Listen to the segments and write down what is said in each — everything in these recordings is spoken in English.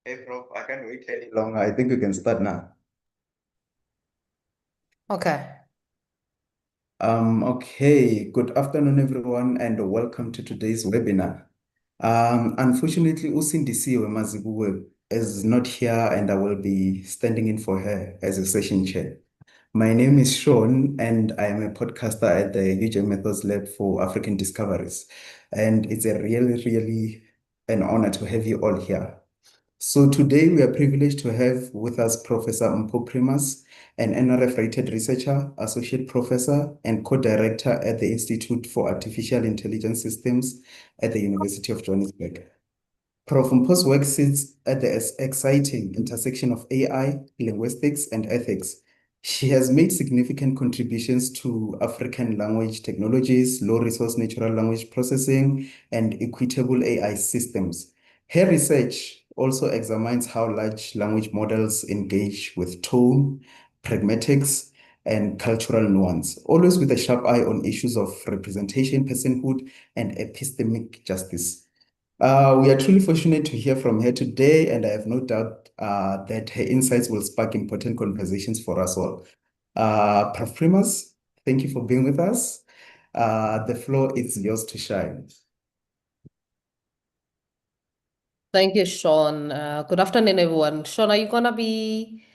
Hey, Prof, I can't wait any longer. I think we can start now. Okay. Okay, good afternoon, everyone, and welcome to today's webinar. Unfortunately, Usindisiwe Mazibuwe is not here, and I will be standing in for her as a session chair. My name is Sean, and I am a podcaster at the UJ Methods Lab for African Discoveries. And it's a really an honor to have you all here. So today we are privileged to have with us Professor Mpho Primus, an NRF-rated researcher, associate professor, and co-director at the Institute for Artificial Intelligence Systems at the University of Johannesburg. Prof. Mpho's work sits at the exciting intersection of AI, linguistics, and ethics. She has made significant contributions to African language technologies, low-resource natural language processing, and equitable AI systems. Her research also examines how large language models engage with tone, pragmatics, and cultural nuance, always with a sharp eye on issues of representation, personhood, and epistemic justice. We are truly fortunate to hear from her today, and I have no doubt that her insights will spark important conversations for us all. Prof. Primus, thank you for being with us. The floor is yours to shine. Thank you, Sean. Good afternoon, everyone. Sean, are you gonna be?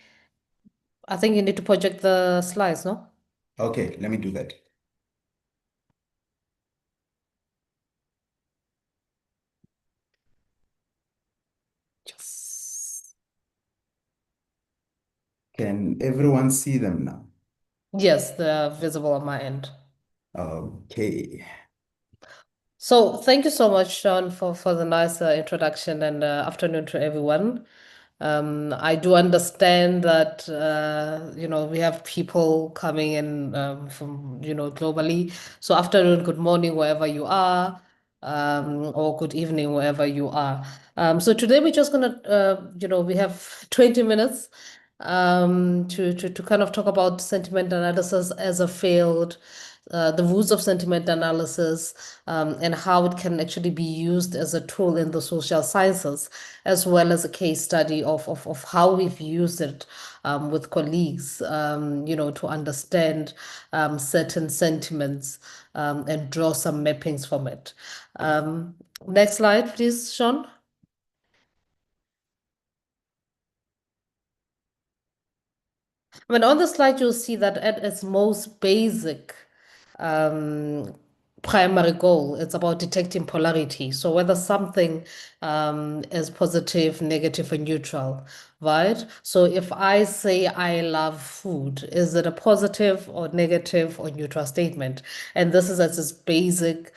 I think you need to project the slides, no? Okay, let me do that. Yes. Can everyone see them now? Yes, they're visible on my end. Okay. So thank you so much, Sean, for the nice introduction and afternoon to everyone. I do understand that we have people coming in from globally. So afternoon, good morning wherever you are, or good evening wherever you are. So today we're just gonna we have 20 minutes to kind of talk about sentiment analysis as a field, the rules of sentiment analysis, and how it can actually be used as a tool in the social sciences, as well as a case study of how we've used it with colleagues, to understand certain sentiments and draw some mappings from it. Next slide, please, Sean. I mean, on the slide, you'll see that at its most basic um, primary goal, it's about detecting polarity. So whether something is positive, negative, or neutral, right? So if I say I love food, is it a positive or negative or neutral statement? And this is as its basic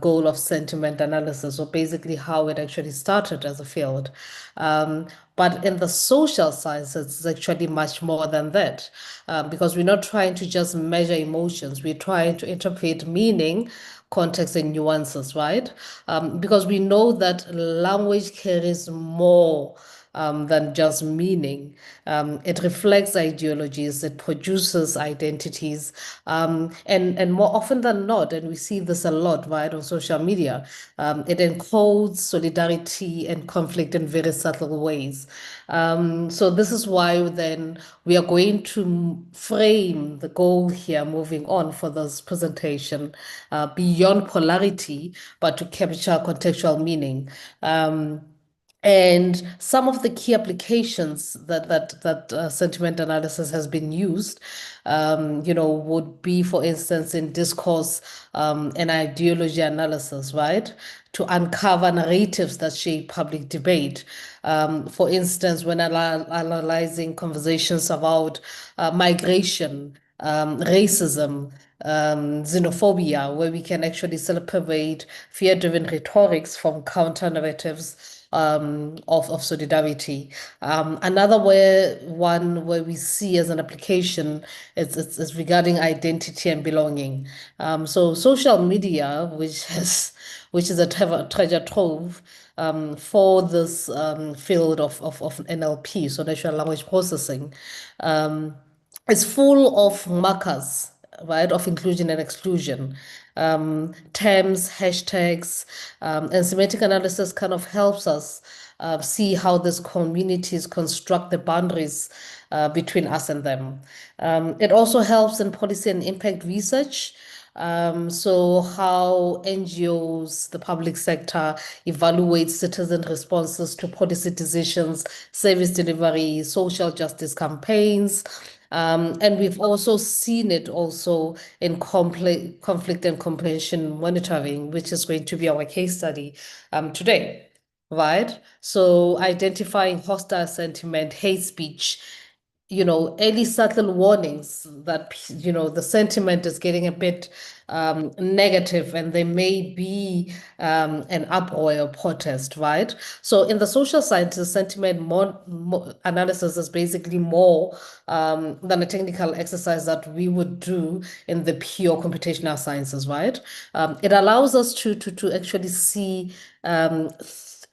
goal of sentiment analysis, or basically how it actually started as a field. Um, but in the social sciences, it's actually much more than that, because we're not trying to just measure emotions. We're trying to interpret meaning, context, and nuances, right? Because we know that language carries more than just meaning. It reflects ideologies, it produces identities, and more often than not, and we see this a lot, right, on social media, it encodes solidarity and conflict in very subtle ways. So this is why then we are going to frame the goal here moving on for this presentation beyond polarity, but to capture contextual meaning. And some of the key applications that sentiment analysis has been used, would be, for instance, in discourse and ideology analysis, right? To uncover narratives that shape public debate. For instance, when analyzing conversations about migration, racism, xenophobia, where we can actually separate fear-driven rhetorics from counter narratives of solidarity. One where we see as an application is regarding identity and belonging. So social media, which is a treasure trove for this field of NLP, so natural language processing, is full of markers, right, of inclusion and exclusion, terms, hashtags, and semantic analysis kind of helps us see how these communities construct the boundaries between us and them. It also helps in policy and impact research. So how NGOs, the public sector, evaluate citizen responses to policy decisions, service delivery, social justice campaigns. And we've also seen it also in conflict and comprehension monitoring, which is going to be our case study today, right? So identifying hostile sentiment, hate speech, early subtle warnings that, the sentiment is getting a bit negative and there may be an uproar or protest, right? So in the social sciences, sentiment more analysis is basically more than a technical exercise that we would do in the pure computational sciences, right? It allows us to actually see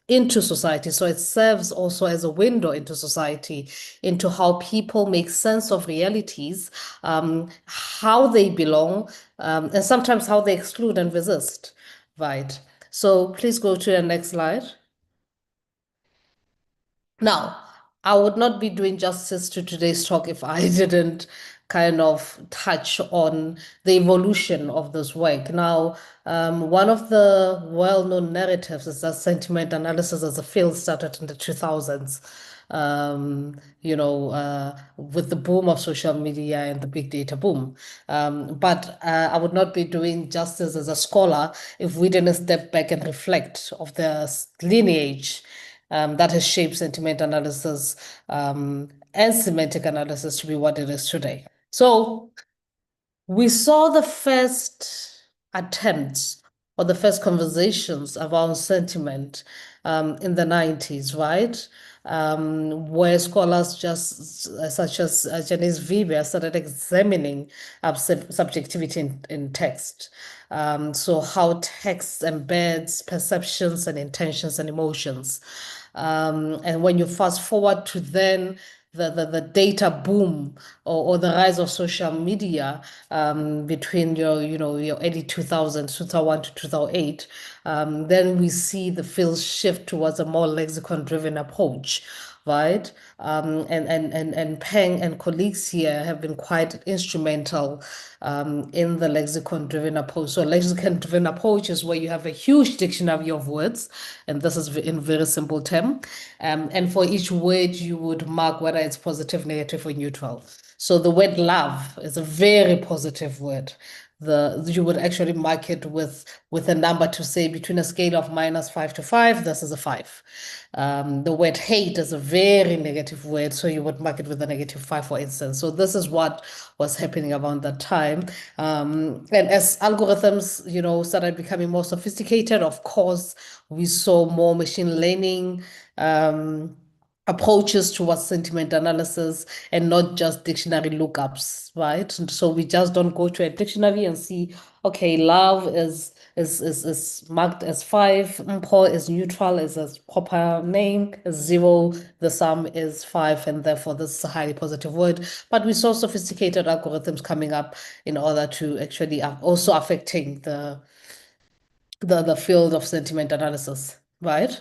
into society. So it serves also as a window into society, into how people make sense of realities, how they belong, and sometimes how they exclude and resist, right? So please go to the next slide. Now, I would not be doing justice to today's talk if I didn't kind of touch on the evolution of this work. Now, one of the well-known narratives is that sentiment analysis as a field started in the 2000s, with the boom of social media and the big data boom. But I would not be doing justice as a scholar if we didn't step back and reflect of the lineage that has shaped sentiment analysis and semantic analysis to be what it is today. So we saw the first attempts or the first conversations around sentiment in the 90s, right? Where scholars such as Janice Weber started examining subjectivity in text. So how text embeds perceptions and intentions and emotions. And when you fast forward to then the data boom or the rise of social media between your early 2000s, 2001 to 2008, then we see the field shift towards a more lexicon-driven approach, right? And Peng and colleagues here have been quite instrumental in the lexicon-driven approach. So lexicon-driven approach is where you have a huge dictionary of words, and this is in very simple term. And for each word, you would mark whether it's positive, negative, or neutral. So the word love is a very positive word. You would actually mark it with a number to say between a scale of -5 to 5, this is a 5. The word hate is a very negative word, so you would mark it with a -5, for instance. So this is what was happening around that time. And as algorithms, started becoming more sophisticated, of course, we saw more machine learning approaches towards sentiment analysis and not just dictionary lookups, right? And so we just don't go to a dictionary and see, okay, love is marked as 5, Mpho is neutral, is a proper name, is 0, the sum is 5, and therefore this is a highly positive word. But we saw sophisticated algorithms coming up in order to actually also affecting the field of sentiment analysis, right?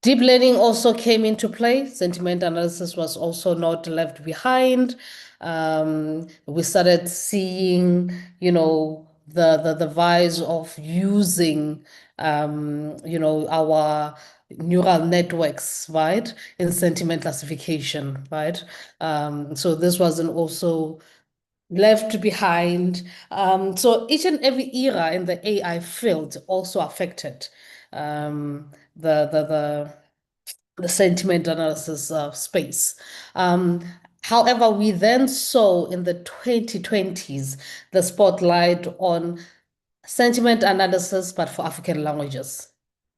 Deep learning also came into play. Sentiment analysis was also not left behind. We started seeing, the rise of using, our neural networks, right, in sentiment classification, right? So this wasn't also left behind. So each and every era in the AI field also affected the sentiment analysis space. However, we then saw in the 2020s the spotlight on sentiment analysis, but for African languages,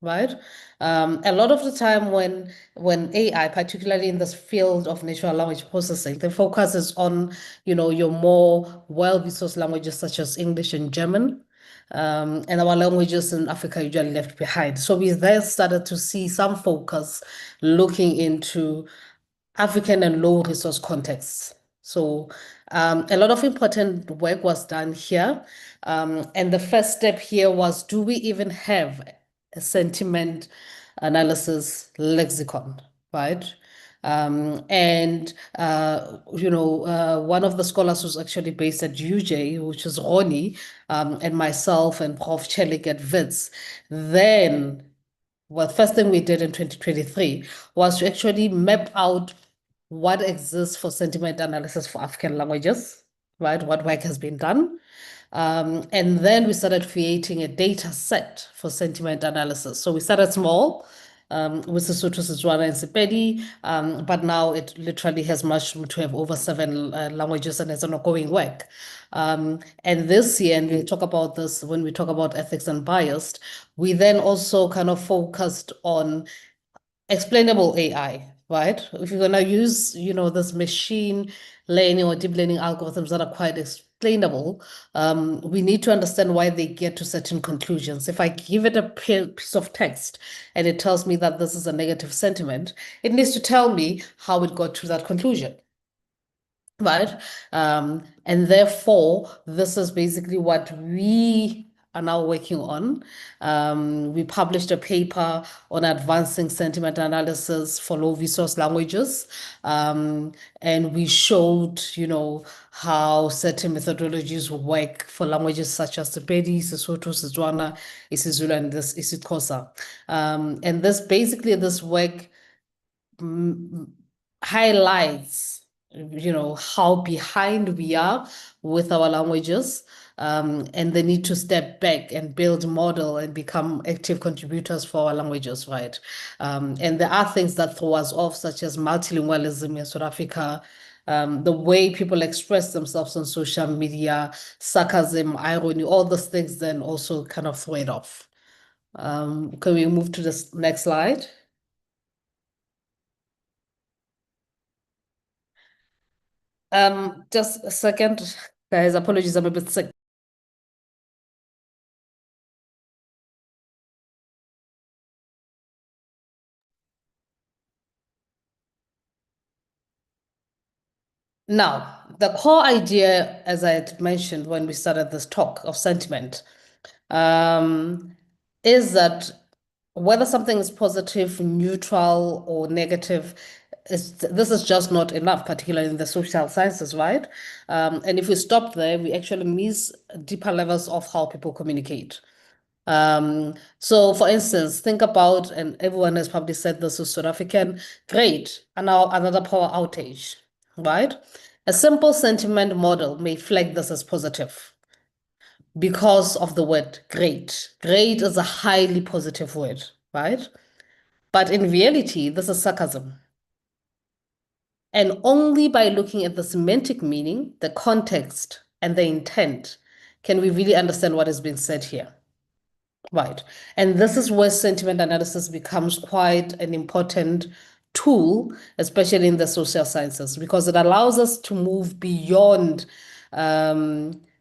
right? A lot of the time when AI, particularly in this field of natural language processing, the focus is on, your more well-resourced languages such as English and German. And our languages in Africa usually left behind. So we then started to see some focus looking into African and low resource contexts. So a lot of important work was done here. And the first step here was, do we even have a sentiment analysis lexicon, right? One of the scholars was actually based at UJ, which is Ronnie, and myself and Prof. Chelik at WITS. Then, well, first thing we did in 2023 was to actually map out what exists for sentiment analysis for African languages, right? What work has been done. And then we started creating a data set for sentiment analysis. So we started small with Sesotho, Setswana, and Sepedi, but now it literally has mushroomed to have over seven languages and it's an ongoing work. And this year, and we'll talk about this when we talk about ethics and bias, we then also kind of focused on explainable AI, right? If you're gonna use, this machine learning or deep learning algorithms that are quite explainable, we need to understand why they get to certain conclusions. If I give it a piece of text and it tells me that this is a negative sentiment, it needs to tell me how it got to that conclusion. Right. And therefore, this is basically what we are now working on. We published a paper on advancing sentiment analysis for low resource languages. And we showed, how certain methodologies work for languages such as Sepedi, Sesotho, Setswana, isiZulu, and this isiXhosa. And this work highlights, how behind we are with our languages, and the need to step back and build model and become active contributors for our languages, right? And there are things that throw us off, such as multilingualism in South Africa, the way people express themselves on social media, sarcasm, irony, all those things then also kind of throw it off. Can we move to the next slide? Just a second, guys. Apologies, I'm a bit sick. Now, the core idea, as I had mentioned when we started this talk of sentiment, um, is that whether something is positive, neutral, or negative, this is just not enough, particularly in the social sciences, right? And if we stop there, we actually miss deeper levels of how people communicate. So for instance, think about, and everyone has probably said this is South African, great, and now another power outage, right? A simple sentiment model may flag this as positive because of the word great. Great is a highly positive word, right? But in reality, this is sarcasm. And only by looking at the semantic meaning, the context, and the intent can we really understand what is being said here. Right. And this is where sentiment analysis becomes quite an important tool, especially in the social sciences, because it allows us to move beyond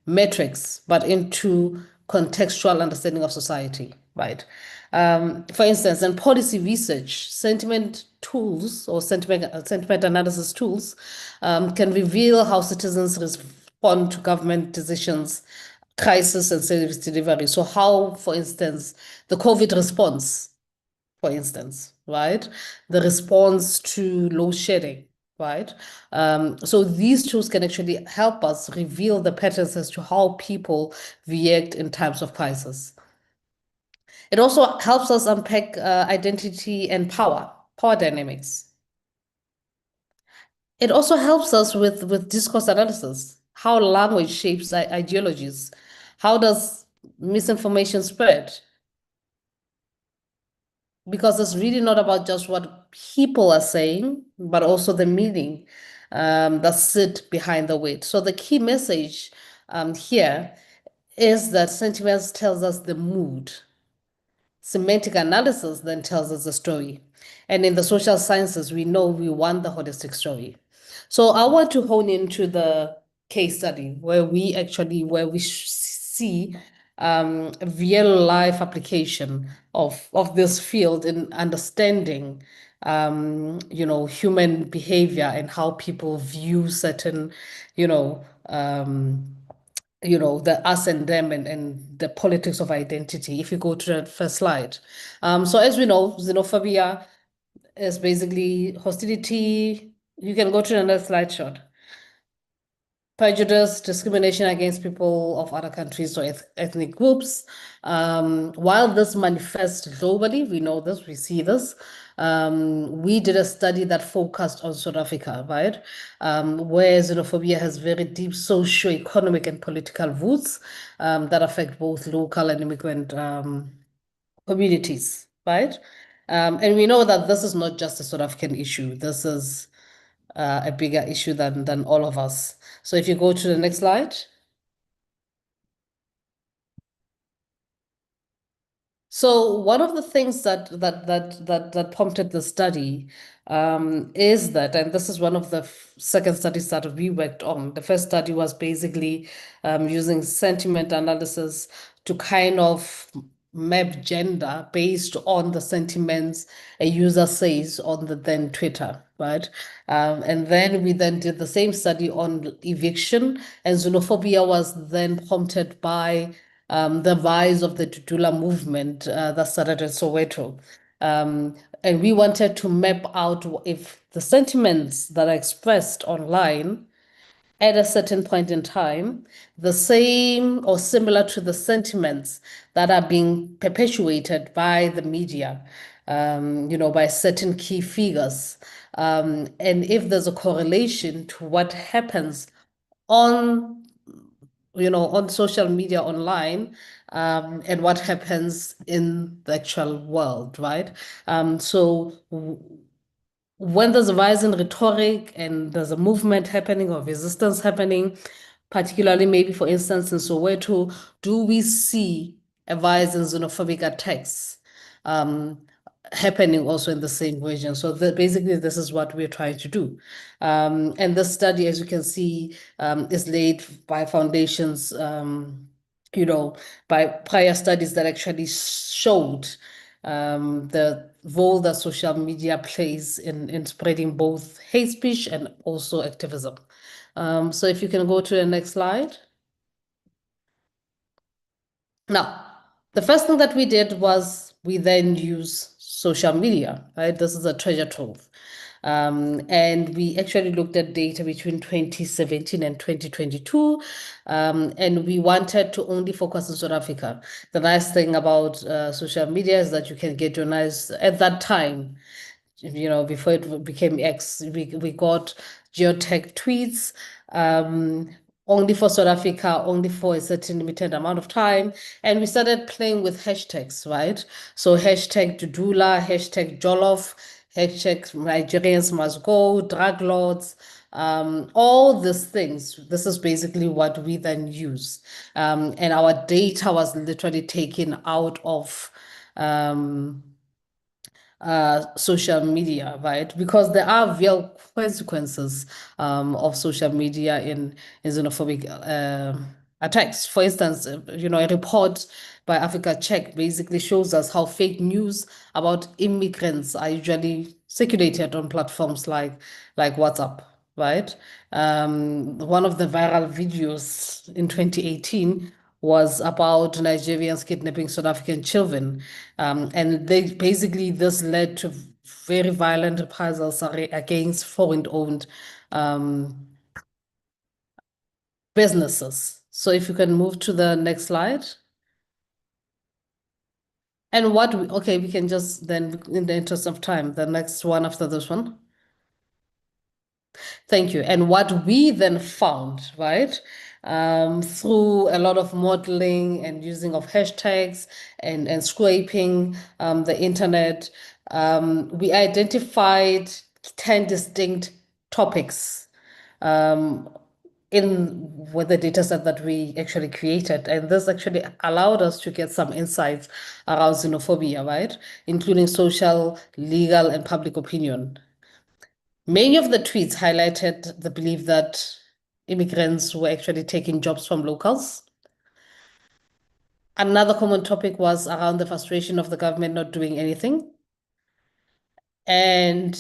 metrics, but into contextual understanding of society. Right. For instance, in policy research, sentiment tools or sentiment analysis tools can reveal how citizens respond to government decisions, crisis and service delivery. So how, for instance, the COVID response, for instance, right? The response to load shedding, right? So these tools can actually help us reveal the patterns as to how people react in times of crisis. It also helps us unpack identity and power dynamics. It also helps us with discourse analysis, how language shapes ideologies. How does misinformation spread? Because it's really not about just what people are saying, but also the meaning that sit behind the weight. So the key message here is that sentiments tells us the mood. Semantic analysis then tells us the story. And in the social sciences, we know we want the holistic story. So I want to hone into the case study where we see real life application of this field in understanding human behavior and how people view certain, you know, the us and them and the politics of identity. If you go to the first slide. So as we know, xenophobia is basically hostility. You can go to the next slide shot. Prejudice, discrimination against people of other countries or ethnic groups. While this manifests globally, we know this, we see this. We did a study that focused on South Africa, right? Where xenophobia has very deep socio-economic and political roots that affect both local and immigrant communities, right? And we know that this is not just a South African issue. This is a bigger issue than all of us. So if you go to the next slide. So one of the things that prompted the study is that, and this is one of the second studies that we worked on. The first study was basically using sentiment analysis to kind of map gender based on the sentiments a user says on the then Twitter, right? And then we then did the same study on eviction, and xenophobia was then prompted by the rise of the Tutula movement that started in Soweto. And we wanted to map out if the sentiments that are expressed online at a certain point in time, the same or similar to the sentiments that are being perpetuated by the media, by certain key figures. And if there's a correlation to what happens on on social media online, and what happens in the actual world, right? So when there's a rise in rhetoric and there's a movement happening or resistance happening, particularly maybe for instance in Soweto, do we see a rise in xenophobic attacks um, happening also in the same region? So basically this is what we're trying to do. And this study, as you can see, is laid by foundations, you know, by prior studies that actually showed the role that social media plays in spreading both hate speech and also activism. So if you can go to the next slide. Now, the first thing that we did was we then use social media, right? This is a treasure trove. And we actually looked at data between 2017 and 2022, and we wanted to only focus on South Africa. The nice thing about social media is that you can get your nice, at that time, before it became X, we got geotag tweets, um, only for South Africa, only for a certain limited amount of time. And we started playing with hashtags, right? So hashtag Dudula, hashtag Jollof, hashtag Nigerians must go, drug lords, all these things. This is basically what we then use. And our data was literally taken out of social media, right? Because there are real consequences of social media in xenophobic attacks. For instance, a report by Africa Check basically shows us how fake news about immigrants are usually circulated on platforms like WhatsApp, right? One of the viral videos in 2018 was about Nigerians kidnapping South African children. And this led to very violent reprisals against foreign-owned um, businesses. So if you can move to the next slide. And okay, we can just then, in the interest of time, the next one after this one. Thank you. And what we then found, right, through a lot of modeling and using of hashtags and scraping the internet, we identified 10 distinct topics um, in with the data set that we actually created. And this actually allowed us to get some insights around xenophobia, right, including social, legal, and public opinion. Many of the tweets highlighted the belief that immigrants were actually taking jobs from locals. Another common topic was around the frustration of the government not doing anything. And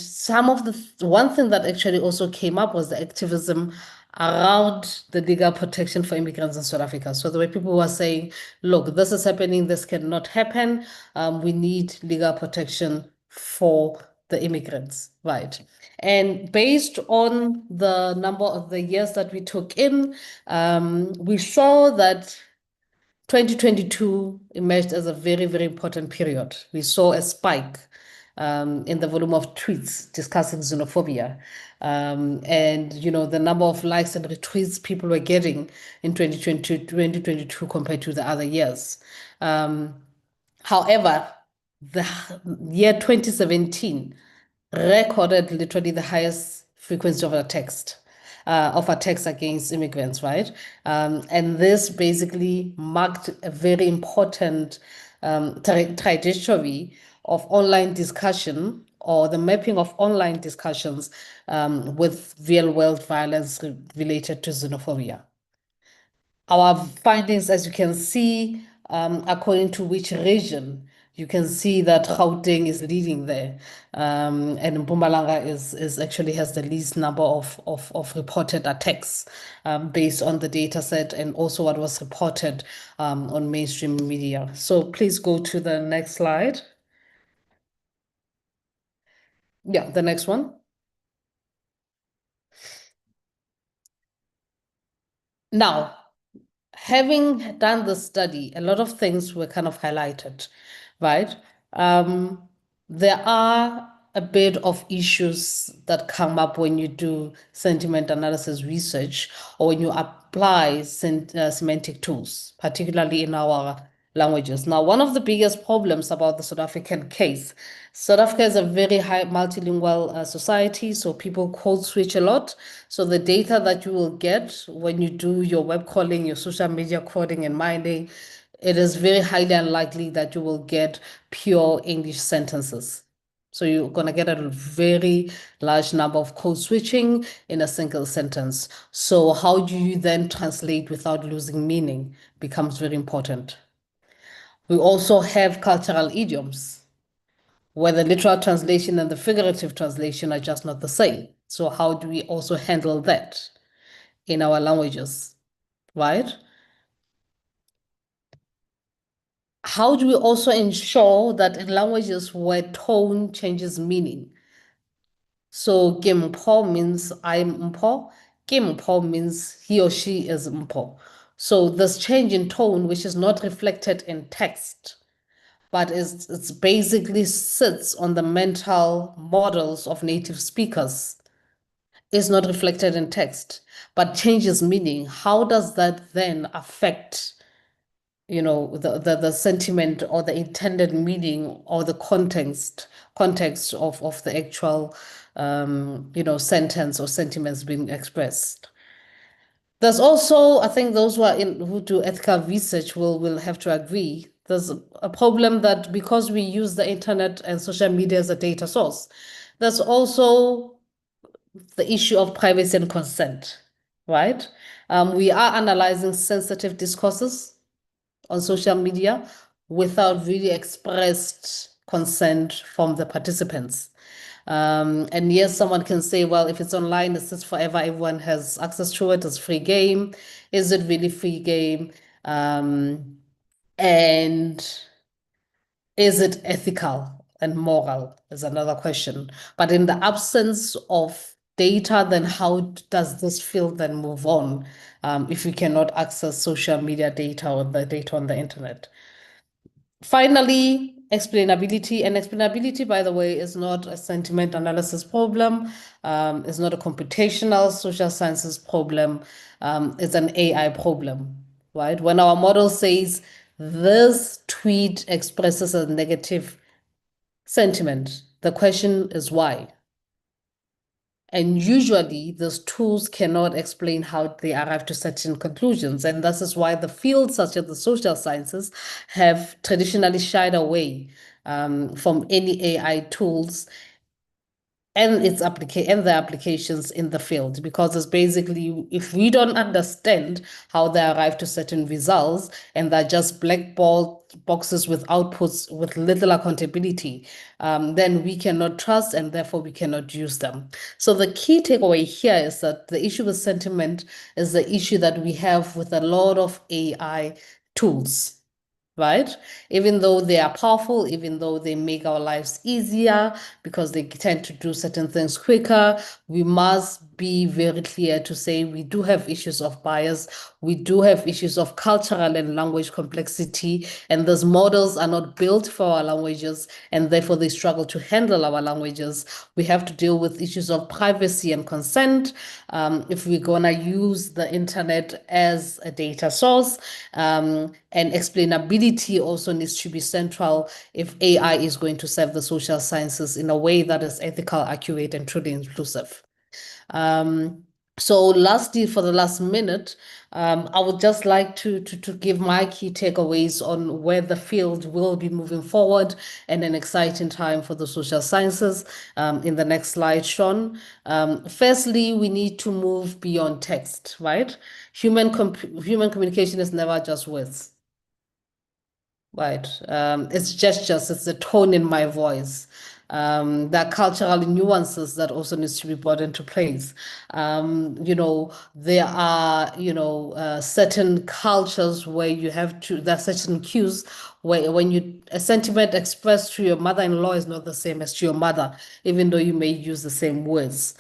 one thing that actually also came up was the activism around the legal protection for immigrants in South Africa. So the way people were saying, look, this is happening, this cannot happen. We need legal protection for the immigrants, right? And based on the number of the years that we took in, we saw that 2022 emerged as a very, very important period. We saw a spike in the volume of tweets discussing xenophobia. And, the number of likes and retweets people were getting in 2022 compared to the other years. However, the year 2017 recorded literally the highest frequency of attacks against immigrants, right? And this basically marked a very important trajectory of online discussion or the mapping of online discussions with real world violence related to xenophobia. Our findings, as you can see, according to which region, you can see that Gauteng is leading there. And Mpumalanga is actually has the least number of reported attacks based on the data set and also what was reported on mainstream media. So please go to the next slide. Yeah, the next one. Now, having done the study, a lot of things were kind of highlighted, right? There are a bit of issues that come up when you do sentiment analysis research or when you apply semantic tools, particularly in our languages. Now, one of the biggest problems about the South African case, South Africa is a very high multilingual society, so people code switch a lot. So the data that you will get when you do your web calling, your social media coding and mining, it is very highly unlikely that you will get pure English sentences. So you're going to get a very large number of code switching in a single sentence. So how do you then translate without losing meaning becomes very important. We also have cultural idioms, where the literal translation and the figurative translation are just not the same. So how do we also handle that in our languages, right? How do we also ensure that in languages where tone changes meaning? So Mpho means I'm Mpho. Mpho means he or she is Mpho. So this change in tone, which is not reflected in text, but it's basically sits on the mental models of native speakers, is not reflected in text, but changes meaning. How does that then affect, the sentiment or the intended meaning or the context of the actual sentence or sentiments being expressed? There's also, I think those who do ethical research will have to agree. There's a problem that because we use the internet and social media as a data source, there's also the issue of privacy and consent, right? We are analyzing sensitive discourses on social media without really expressed consent from the participants. And yes, someone can say, well, if it's online, it's just forever, everyone has access to it, it's free game. Is it really free game? And is it ethical and moral is another question. But in the absence of data, then how does this field then move on if we cannot access social media data or the data on the internet? Finally, explainability. And explainability, by the way, is not a sentiment analysis problem. It's not a computational social sciences problem. It's an AI problem, right? When our model says this tweet expresses a negative sentiment, the question is why? And usually those tools cannot explain how they arrive to certain conclusions. And this is why the fields such as the social sciences have traditionally shied away from any AI tools and the applications in the field, because it's basically, if we don't understand how they arrive to certain results and they're just boxes with outputs with little accountability, then we cannot trust and therefore we cannot use them. So the key takeaway here is that the issue with sentiment is the issue that we have with a lot of AI tools, right? Even though they are powerful, even though they make our lives easier because they tend to do certain things quicker, we must be very clear to say we do have issues of bias, we do have issues of cultural and language complexity, and those models are not built for our languages, and therefore they struggle to handle our languages. We have to deal with issues of privacy and consent. If we're gonna use the internet as a data source, and explainability also needs to be central if AI is going to serve the social sciences in a way that is ethical, accurate, and truly inclusive. So lastly, for the last minute, I would just like to give my key takeaways on where the field will be moving forward and an exciting time for the social sciences. In the next slide, Sean. Firstly, we need to move beyond text, right? Human communication is never just words. Right. It's gestures, it's the tone in my voice. There are cultural nuances that also needs to be brought into place. There are, certain cultures where there are certain cues where when a sentiment expressed to your mother-in-law is not the same as to your mother, even though you may use the same words.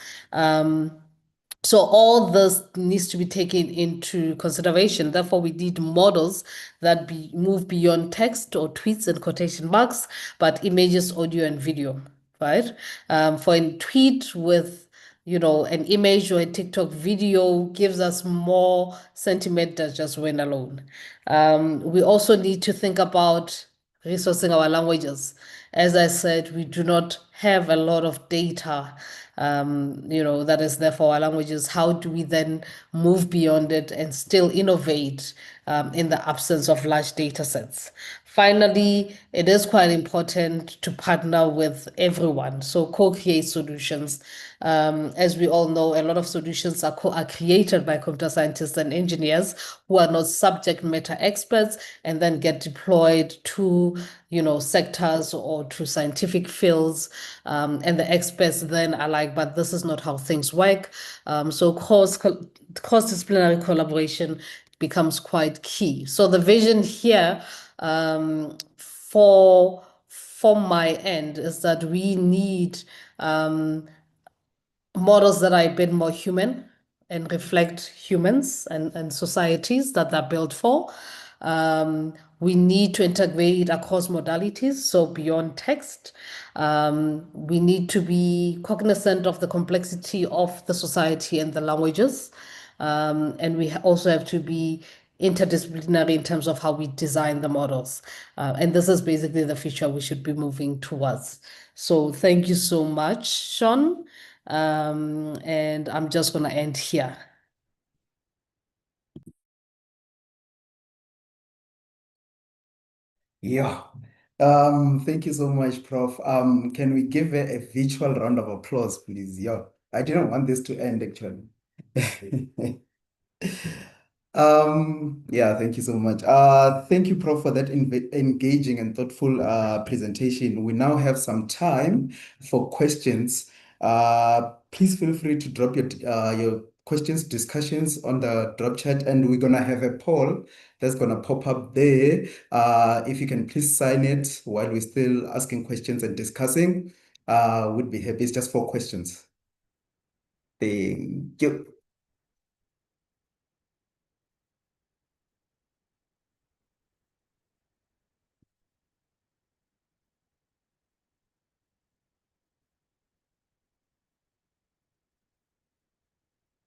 So all this needs to be taken into consideration. Therefore, we need models that move beyond text or tweets and quotation marks, but images, audio, and video, right? For a tweet with, an image or a TikTok video gives us more sentiment than just when alone. We also need to think about resourcing our languages. As I said, we do not have a lot of data, that is there for our languages. How do we then move beyond it and still innovate in the absence of large data sets? Finally, it is quite important to partner with everyone, so co-create solutions. As we all know, a lot of solutions are created by computer scientists and engineers who are not subject matter experts and then get deployed to, sectors or to scientific fields. And the experts then are like, but this is not how things work. So cross-disciplinary collaboration becomes quite key. So the vision here, for my end, is that we need models that are a bit more human and reflect humans and societies that they're built for. We need to integrate across modalities, so beyond text. We need to be cognizant of the complexity of the society and the languages. And we also have to be interdisciplinary in terms of how we design the models. And this is basically the future we should be moving towards. So thank you so much, Sean. And I'm just going to end here. Yeah. Thank you so much, Prof. Can we give a virtual round of applause, please? Yeah. I didn't want this to end actually. Yeah, thank you so much. Thank you, Prof, for that engaging and thoughtful presentation. We now have some time for questions. Please feel free to drop your questions, discussions on the drop chat, and we're gonna have a poll that's gonna pop up there. If you can please sign it while we're still asking questions and discussing, we'd be happy. It's just 4 questions. Thank you.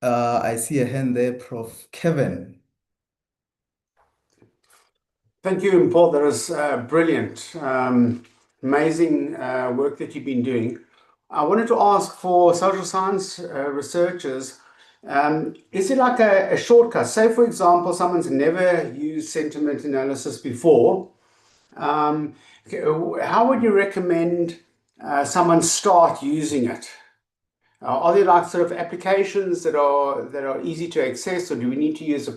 I see a hand there, Prof. Kevin. Thank you, Mpho. That was brilliant. Amazing work that you've been doing. I wanted to ask for social science researchers, is it like a shortcut? Say, for example, someone's never used sentiment analysis before. How would you recommend someone start using it? Are there like sort of applications that are easy to access, or do we need to use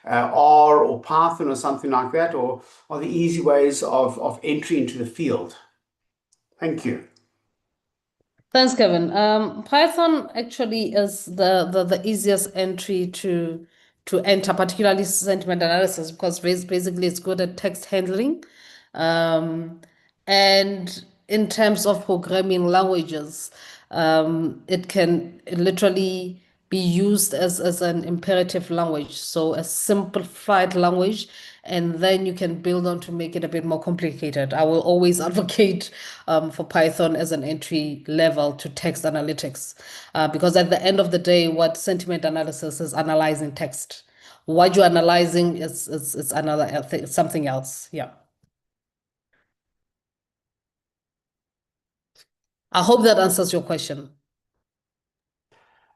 R or Python or something like that, or are there easy ways of entry into the field? Thank you. Thanks, Kevin. Python actually is the easiest entry to enter, particularly sentiment analysis, because basically it's good at text handling. Um, and in terms of programming languages, it can literally be used as an imperative language, so a simplified language, and then you can build on to make it a bit more complicated. I will always advocate for Python as an entry level to text analytics, because at the end of the day, what sentiment analysis is analyzing text. What you're analyzing is another something else. Yeah. I hope that answers your question.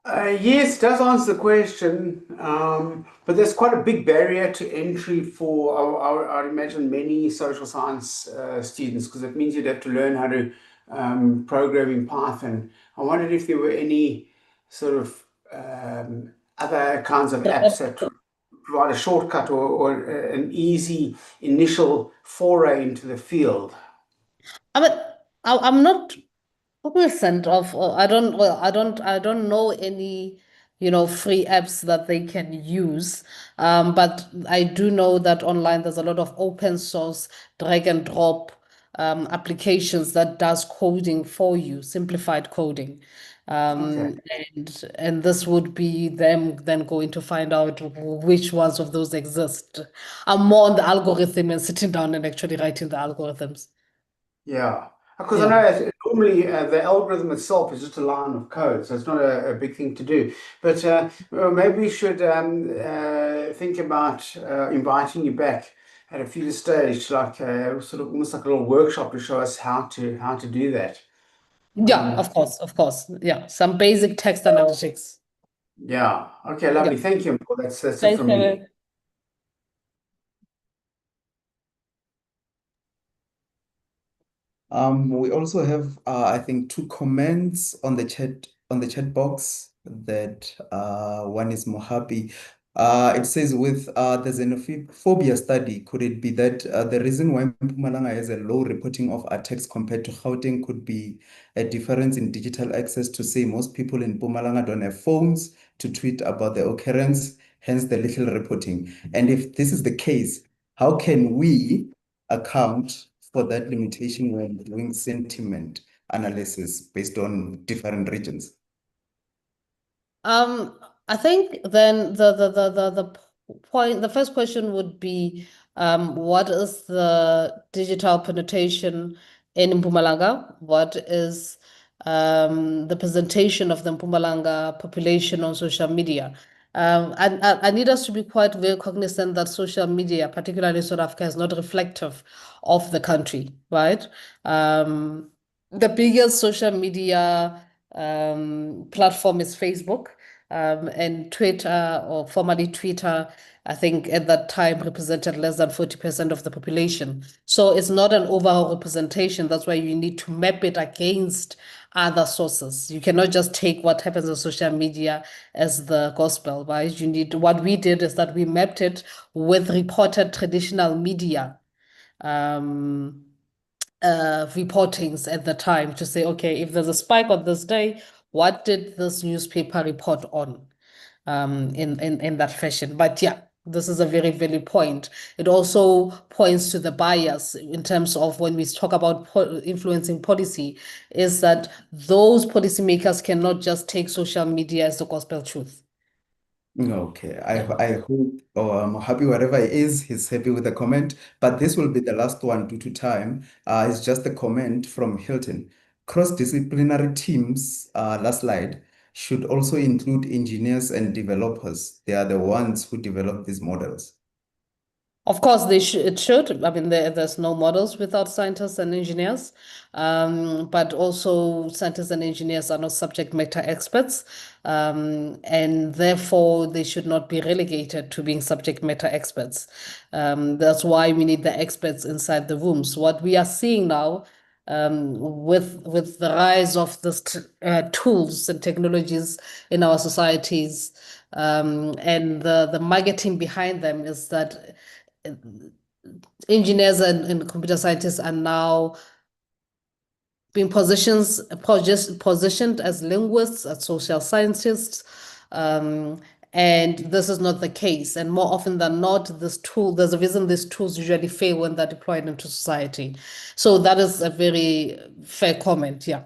Yes, it does answer the question, but there's quite a big barrier to entry for, I imagine, many social science students, because it means you'd have to learn how to program in Python. I wondered if there were any sort of other kinds of apps that would provide a shortcut or an easy initial foray into the field. I mean, I'm not cognizant of, I don't, well, I don't know any, free apps that they can use. But I do know that online there's a lot of open source drag and drop applications that does coding for you, simplified coding. Okay. And this would be them then going to find out which ones of those exist. I'm more on the algorithm and sitting down and actually writing the algorithms. Yeah, because I Yeah. know normally the algorithm itself is just a line of code, so it's not a big thing to do. But well, maybe we should think about inviting you back at a future stage, like sort of almost like a little workshop to show us how to do that. Yeah, Um, of course. Yeah, some basic text analytics. yeah. Okay. Yeah. Lovely. Thank you. Paul. That's it Thanks, from me. Kevin. We also have, I think, two comments on the chat box that one is Mohabi. It says with the xenophobia study, could it be that the reason why Mpumalanga has a low reporting of attacks compared to Gauteng could be a difference in digital access to say most people in Mpumalanga don't have phones to tweet about the occurrence, hence the little reporting. And if this is the case, how can we account for that limitation when doing sentiment analysis based on different regions? Um, I think then the first question would be, what is the digital penetration in Mpumalanga? What is the presentation of the Mpumalanga population on social media? I need us to be quite very cognizant that social media, particularly in South Africa, is not reflective of the country, right? The biggest social media platform is Facebook, and Twitter, or formerly Twitter, I think at that time represented less than 40% of the population. So it's not an overall representation. That's why you need to map it against other sources. You cannot just take what happens on social media as the gospel, right? What we did is that we mapped it with reported traditional media. Um, reportings at the time to say, okay, if there's a spike on this day, what did this newspaper report on in that fashion? But yeah, this is a very valid point. It also points to the bias in terms of when we talk about influencing policy, is that those policymakers cannot just take social media as the gospel truth. Okay, Yeah. I hope I'm happy wherever he is, he's happy with the comment. But this will be the last one due to time. It's just a comment from Hilton. Cross-disciplinary teams, last slide, should also include engineers and developers. They are the ones who develop these models. Of course, it should. I mean, there's no models without scientists and engineers. But also scientists and engineers are not subject matter experts. And therefore they should not be relegated to being subject matter experts. That's why we need the experts inside the rooms. What we are seeing now, with the rise of these tools and technologies in our societies, and the marketing behind them is that engineers and computer scientists are now being positioned as linguists, as social scientists, and this is not the case. And more often than not, there's a reason these tools usually fail when they're deployed into society. So that is a very fair comment, yeah.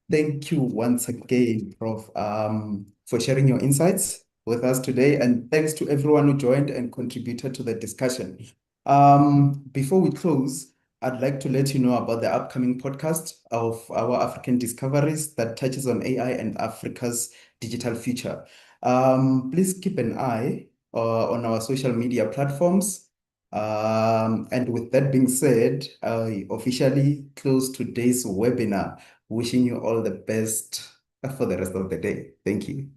Thank you once again, Prof, for sharing your insights with us today. And thanks to everyone who joined and contributed to the discussion. Before we close, I'd like to let you know about the upcoming podcast of our African Discoveries that touches on AI and Africa's digital future. Please keep an eye on our social media platforms. And with that being said, I officially close today's webinar. Wishing you all the best for the rest of the day. Thank you.